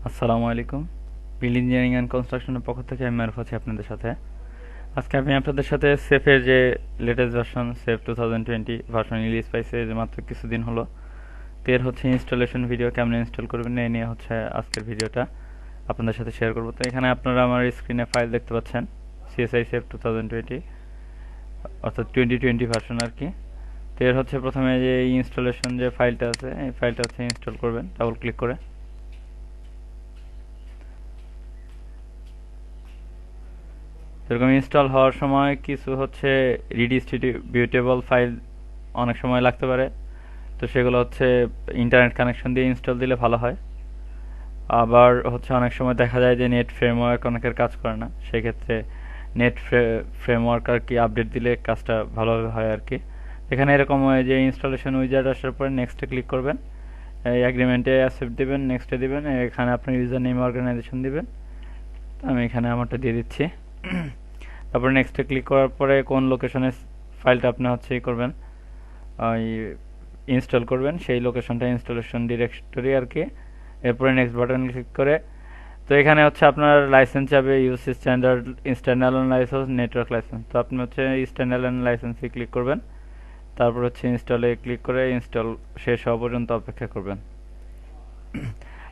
আসসালামু আলাইকুম। বিল engineering and কনস্ট্রাকশনের পক্ষ থেকে আমি মারুফ আছি আপনাদের সাথে। আজকে আমি আপনাদের সাথে সেফের যে latest version safe 2020 version release পাইছে যে মাত্র কিছুদিন হলো, তো এর হচ্ছে ইনস্টলেশন ভিডিও কেমন ইনস্টল করবেন এই নিয়ে হচ্ছে আজকের ভিডিওটা আপনাদের সাথে শেয়ার করবো। তো এখানে আপনারা আমার স্ক্রিনে ফাইল দেখতে পাচ্ছেন, সিএসআই সেফ 2020 অর্থাৎ 2020 ভার্সন আর কি। তো এর হচ্ছে প্রথমে যে ইনস্টলেশন যে ফাইলটা আছে এই ফাইলটা হচ্ছে ইনস্টল করবেন ডাবল ক্লিক করে। এরকম ইনস্টল হওয়ার সময় কিছু হচ্ছে রিডিস্ট্রিবিউটেবল ফাইল অনেক সময় লাগতে পারে, তো সেগুলো হচ্ছে ইন্টারনেট কানেকশন দিয়ে ইনস্টল দিলে ভালো হয়। আবার হচ্ছে অনেক সময় দেখা যায় যে নেট ফ্রেমওয়ার্ক অনেকের কাজ করে না, সেক্ষেত্রে নেট ফ্রেমওয়ার্ক আর কি আপডেট দিলে কাজটা ভালোভাবে হয় আর কি। এখানে এরকম হয় যে ইনস্টলেশন উইজার্ড আসার পরে নেক্সটে ক্লিক করবেন, এই অ্যাগ্রিমেন্টে অ্যাকসেপ্ট দিবেন, নেক্সটে দিবেন, এখানে আপনার ইউজার নেম অর্গানাইজেশন দিবেন। তো আমি এখানে আমারটা দিয়ে দিচ্ছি। তারপর নেক্সটে ক্লিক করার পরে কোন লোকেশনে ফাইলটা আপনি হচ্ছে করবেন, ওই ইনস্টল করবেন সেই লোকেশনটা ইনস্টলেশন ডিরেক্টরি আর কি। এরপরে নেক্সট বাটন ক্লিক করে, তো এখানে হচ্ছে আপনার লাইসেন্স যাবে ইউসি standard standard license network license, তো আপনি হচ্ছে স্ট্যান্ডার্ড লাইসেন্সে ক্লিক করবেন। তারপর হচ্ছে ইনস্টলে ক্লিক করে ইনস্টল শেষ হওয়া পর্যন্ত অপেক্ষা করবেন।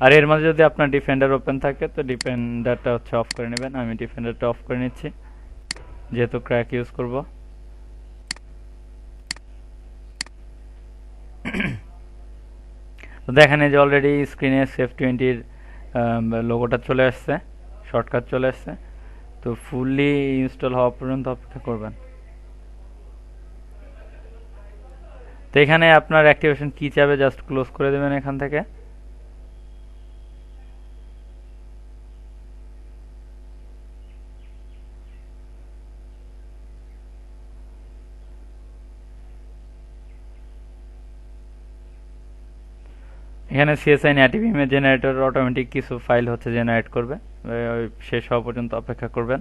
আর এর মাঝে যদি আপনার ডিফেন্ডার ওপেন থাকে তো ডিফেন্ডারটা হচ্ছে অফ করে নেবেন। আমি ডিফেন্ডারটা অফ করে নিচ্ছি যেহেতু ক্র্যাক ইউজ করব। তো দেখেন এই যে অলরেডি স্ক্রিনে সেফ 20-র লোগোটা চলে আসছে, শর্টকাট চলে আসছে। তো ফুললি ইনস্টল হওয়া পর্যন্ত অপেক্ষা করবেন। তো এখানে আপনার অ্যাক্টিভেশন কি চাবে জাস্ট ক্লোজ করে দেবেন এখান থেকে। এখানে CSI native image generator automatic কিছু ফাইল হচ্ছে জেনারেট করবে, ওই শেষ হওয়া পর্যন্ত অপেক্ষা করবেন।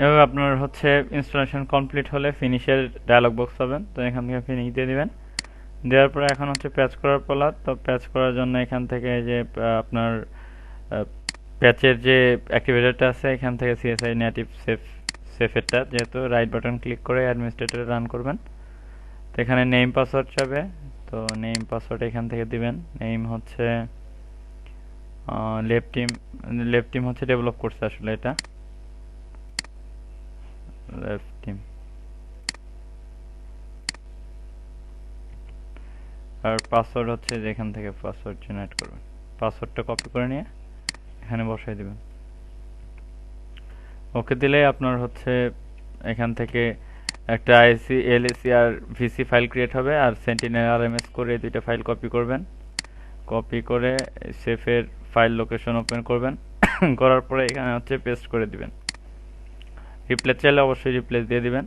এভাবে আপনার হচ্ছে ইনস্টলেশন কমপ্লিট হলে ফিনিশের ডায়লগ বক্স পাবেন, তো এখান থেকে ফিনিশ দিয়ে দিবেন। দেওয়ার পরে এখন হচ্ছে প্যাচ করার পালা। তো প্যাচ করার জন্য এখান থেকে যে আপনার প্যাচের যে অ্যাক্টিভেটরটা আছে এখান থেকে সিএসআই নেটিভ সেফেরটা, যেহেতু রাইট বাটন ক্লিক করে অ্যাডমিনিস্ট্রেটরে রান করবেন। তো এখানে নেম পাসওয়ার্ড চাবে, তো নেম পাসওয়ার্ড এখান থেকে দিবেন। নেম হচ্ছে লেফট টিম হচ্ছে ডেভেলপ করছে আসলে এটা, লেফট টিম। আর পাসওয়ার্ড হচ্ছে যেখান থেকে পাসওয়ার্ড জেনারেট করবেন, পাসওয়ার্ডটা কপি করে নিয়ে এখানে বসাই দিবেন। ওকে দিলে আপনার হচ্ছে এখান থেকে একটা আইসি এলএসি আর ভিসি ফাইল ক্রিয়েট হবে, আর সেন্টিনেল আরএমএস করে দুইটা ফাইল কপি করবেন। কপি করে সেফের ফাইল লোকেশন ওপেন করবেন। করার পরে এখানে হচ্ছে পেস্ট করে দিবেন। রিপ্লেস চাইলে অবশ্যই রিপ্লেস দিয়ে দিবেন।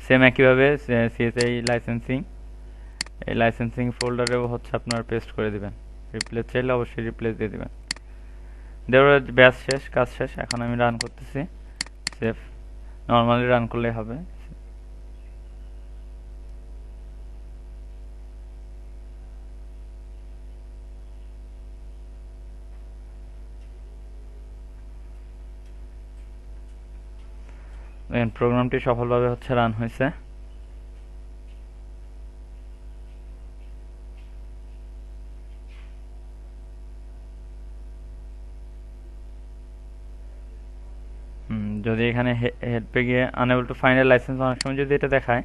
সেম একইভাবে সিএসআই লাইসেন্সিং, এই লাইসেন্সিং ফোল্ডারেও হচ্ছে আপনার পেস্ট করে দিবেন। রিপ্লেস চাইলে অবশ্যই রিপ্লেস দিয়ে দিবেন। দেওয়ার ব্যাস শেষ, কাজ শেষ। এখন আমি রান করতেছি। সেফ নর্মালি রান করলেই হবে। দেখেন প্রোগ্রামটি সফলভাবে হচ্ছে রান হয়েছে। যদি এখানে হেল্পে গিয়ে unable to find a licence, অনেক সময় যদি এটা দেখায়,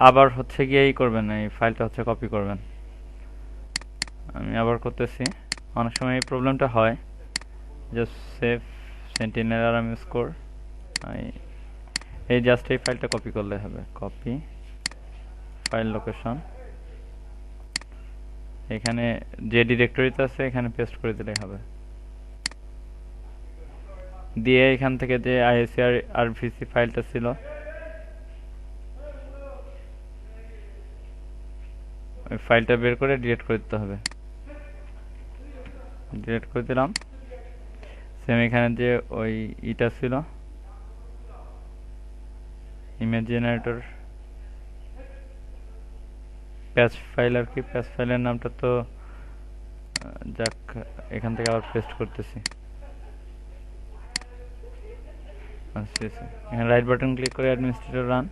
আবার হচ্ছে গিয়ে এই করবেন, এই ফাইলটা হচ্ছে কপি করবেন। আমি আবার করতেছি। অনেক সময় এই প্রবলেমটা হয়। Just save sentinel RMS core, এই জাস্ট এই ফাইলটা কপি করলে হবে। কপি ফাইল লোকেশন, এখানে যে ডিরেক্টরিতে আছে এখানে পেস্ট করে দিলেই হবে। দিয়ে এখান থেকে যে আইএসআর আর ভিসি ফাইলটা ছিল ওই ফাইলটা বের করে ডিলিট করে দিতে হবে। ডিলিট করে দিলাম। সেম এখানে যে ওই ইটা ছিল ইমেজ জেনারেটর প্যাচ ফাইল আর কি, প্যাচ ফাইলের নামটা তো যাক, এখান থেকে আবার পেস্ট করতেছি। এখানে রাইট বাটন ক্লিক করে অ্যাডমিনিস্ট্রেটর রান।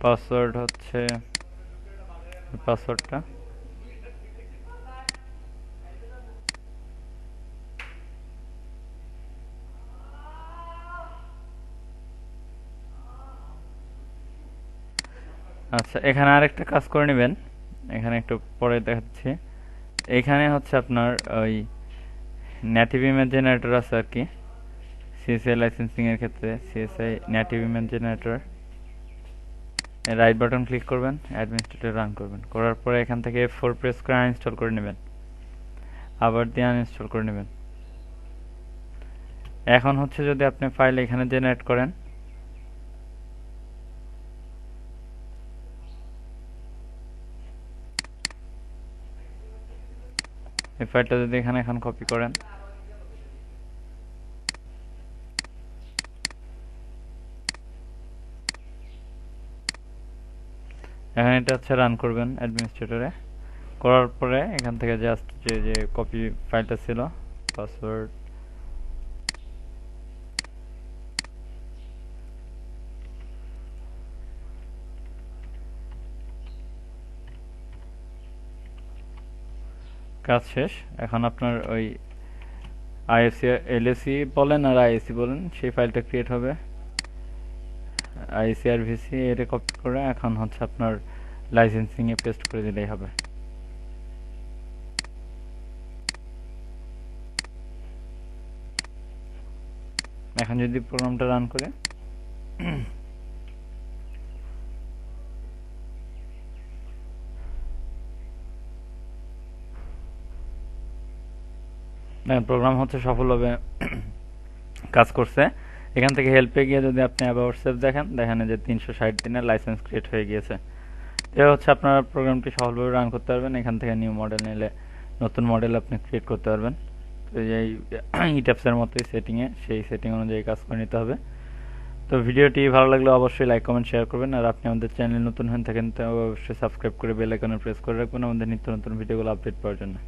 পাসওয়ার্ড হচ্ছে পাসওয়ার্ডটা আচ্ছা, এখানে আরেকটা কাজ করে নেবেন। এখানে একটু পরে দেখাচ্ছি। এখানে হচ্ছে আপনার ওই নেটিভ ইমেজ জেনারেটর আছে আর কি, সিএসআই লাইসেন্সিং এর ক্ষেত্রে CSI native image generator. Right button click করবেন, অ্যাডমিনিস্ট্রেটর রান করবেন। করার পরে এখান থেকে F4 প্রেস করে আনইনস্টল করে নেবেন, আবার দিয়ে আনইনস্টল করে নেবেন। এখন হচ্ছে যদি আপনি ফাইল এখানে জেনারেট করেন, এই ফাইলটা যদি এখানে এখন কপি করেন, এখন এটা হচ্ছে রান করবেন অ্যাডমিনিস্ট্রেটরে। করার পরে এখান থেকে জাস্ট যে কপি ফাইলটা ছিল পাসওয়ার্ড কাজ শেষ। এখন আপনার ওই আইএসসি এলএসি বলেন আর আইএসসি বলেন, সেই ফাইলটা ক্রিয়েট হবে। আইএসসি আর ভিসি এটা কপি করে এখন হচ্ছে আপনার লাইসেন্সিং এ পেস্ট করে দিলেই হবে। এখন যদি প্রোগ্রামটা রান করে প্রোগ্রাম হচ্ছে সফলভাবে কাজ করছে। এখান থেকে হেল্পে গিয়ে যদি আপনি অ্যাবাউট সেভ দেখেন, দেখেন যে 360 দিনের লাইসেন্স ক্রিয়েট হয়ে গিয়েছে। এটা হচ্ছে আপনার প্রোগ্রামটি সফলভাবে রান করতে পারবেন। এখান থেকে নিউ মডেল নিলে নতুন মডেল আপনি ক্রিয়েট করতে পারবেন। তো এই ইট্যাপসের মতোই সেটিংয়ে সেই সেটিং অনুযায়ী কাজ করে নিতে হবে। তো ভিডিওটি ভালো লাগলে অবশ্যই লাইক কমেন্ট শেয়ার করবেন। আর আপনি আমাদের চ্যানেলে নতুন হয়ে থাকেন তো অবশ্যই সাবস্ক্রাইব করে বেল আইকনে প্রেস করে রাখবেন আমাদের নিত্য নতুন ভিডিওগুলো আপডেট পাওয়ার জন্য।